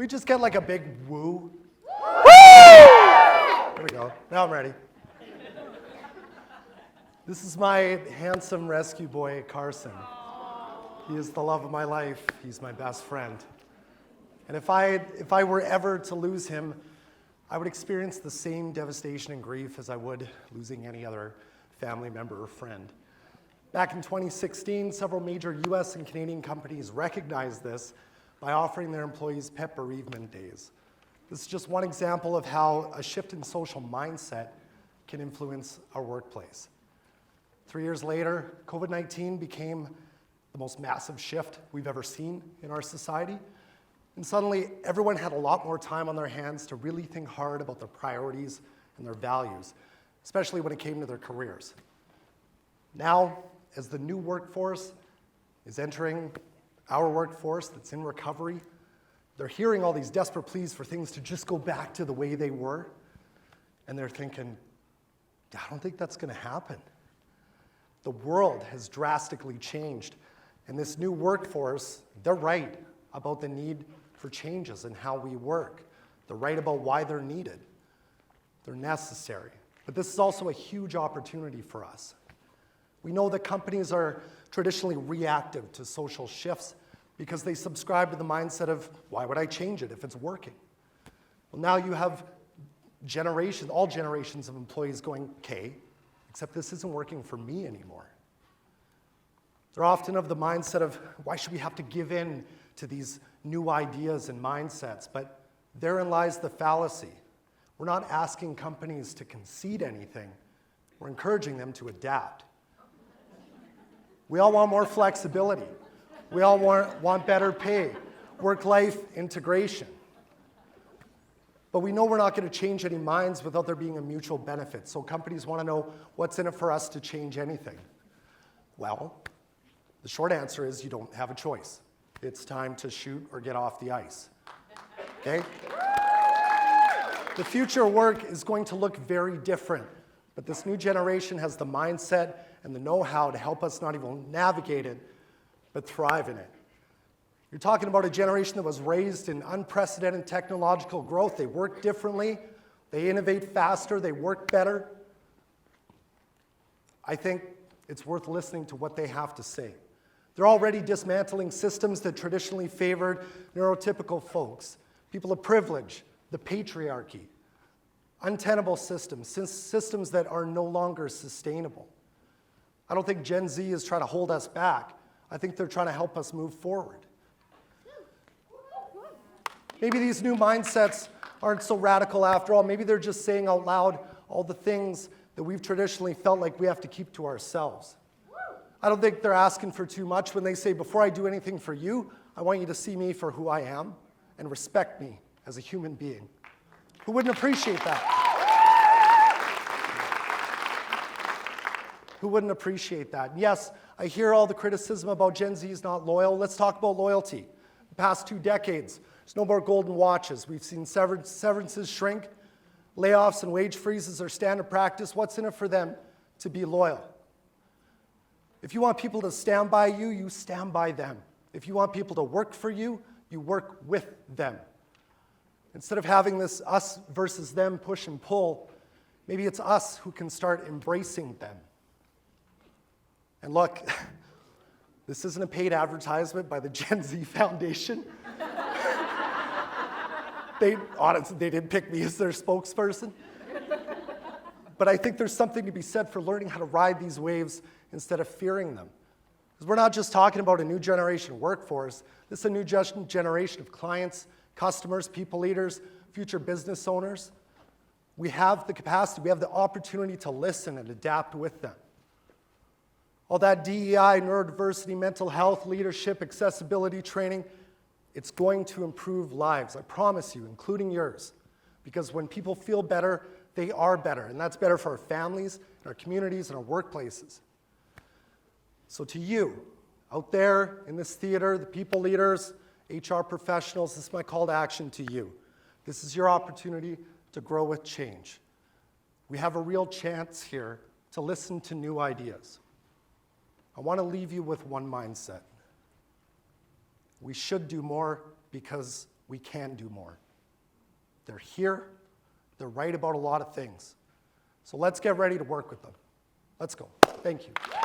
we just get like a big woo? There we go. Now I'm ready. This is my handsome rescue boy, Carson. He is the love of my life. He's my best friend. And if I were ever to lose him, I would experience the same devastation and grief as I would losing any other family member or friend. Back in 2016, several major US and Canadian companies recognized this by offering their employees pet bereavement days. This is just one example of how a shift in social mindset can influence our workplace. 3 years later, COVID-19 became the most massive shift we've ever seen in our society. And suddenly, everyone had a lot more time on their hands to really think hard about their priorities and their values, especially when it came to their careers. Now, as the new workforce is entering our workforce that's in recovery, they're hearing all these desperate pleas for things to just go back to the way they were, and they're thinking, I don't think that's going to happen. The world has drastically changed, and this new workforce, they're right about the need for changes in how we work. They're right about why they're needed. They're necessary. But this is also a huge opportunity for us. We know that companies are traditionally reactive to social shifts because they subscribe to the mindset of, why would I change it if it's working? Well, now you have all generations of employees going, okay, except this isn't working for me anymore. They're often of the mindset of, why should we have to give in to these new ideas and mindsets? But therein lies the fallacy. We're not asking companies to concede anything. We're encouraging them to adapt. We all want more flexibility. We all want better pay, work-life integration. But we know we're not going to change any minds without there being a mutual benefit. So companies want to know what's in it for us to change anything. Well, the short answer is you don't have a choice. It's time to shoot or get off the ice. Okay? The future of work is going to look very different, but this new generation has the mindset and the know-how to help us not even navigate it, but thrive in it. You're talking about a generation that was raised in unprecedented technological growth. They work differently, they innovate faster, they work better. I think it's worth listening to what they have to say. They're already dismantling systems that traditionally favored neurotypical folks, people of privilege, the patriarchy, untenable systems that are no longer sustainable. I don't think Gen Z is trying to hold us back. I think they're trying to help us move forward. Maybe these new mindsets aren't so radical after all. Maybe they're just saying out loud all the things that we've traditionally felt like we have to keep to ourselves. I don't think they're asking for too much when they say, before I do anything for you, I want you to see me for who I am and respect me as a human being. Who wouldn't appreciate that? Who wouldn't appreciate that? And yes, I hear all the criticism about Gen Z is not loyal. Let's talk about loyalty. The past 2 decades, there's no more golden watches. We've seen severances shrink. Layoffs and wage freezes are standard practice. What's in it for them to be loyal? If you want people to stand by you, you stand by them. If you want people to work for you, you work with them. Instead of having this us versus them push and pull, maybe it's us who can start embracing them. And look, this isn't a paid advertisement by the Gen Z Foundation. Honestly, they didn't pick me as their spokesperson. But I think there's something to be said for learning how to ride these waves instead of fearing them. Because we're not just talking about a new generation workforce. This is a new generation of clients, customers, people leaders, future business owners. We have the capacity, we have the opportunity to listen and adapt with them. All that DEI, neurodiversity, mental health, leadership, accessibility training, it's going to improve lives, I promise you, including yours. Because when people feel better, they are better, and that's better for our families, and our communities, and our workplaces. So to you, out there in this theater, the people leaders, HR professionals, this is my call to action to you. This is your opportunity to grow with change. We have a real chance here to listen to new ideas. I want to leave you with one mindset. We should do more because we can do more. They're here. They're right about a lot of things. So let's get ready to work with them. Let's go. Thank you.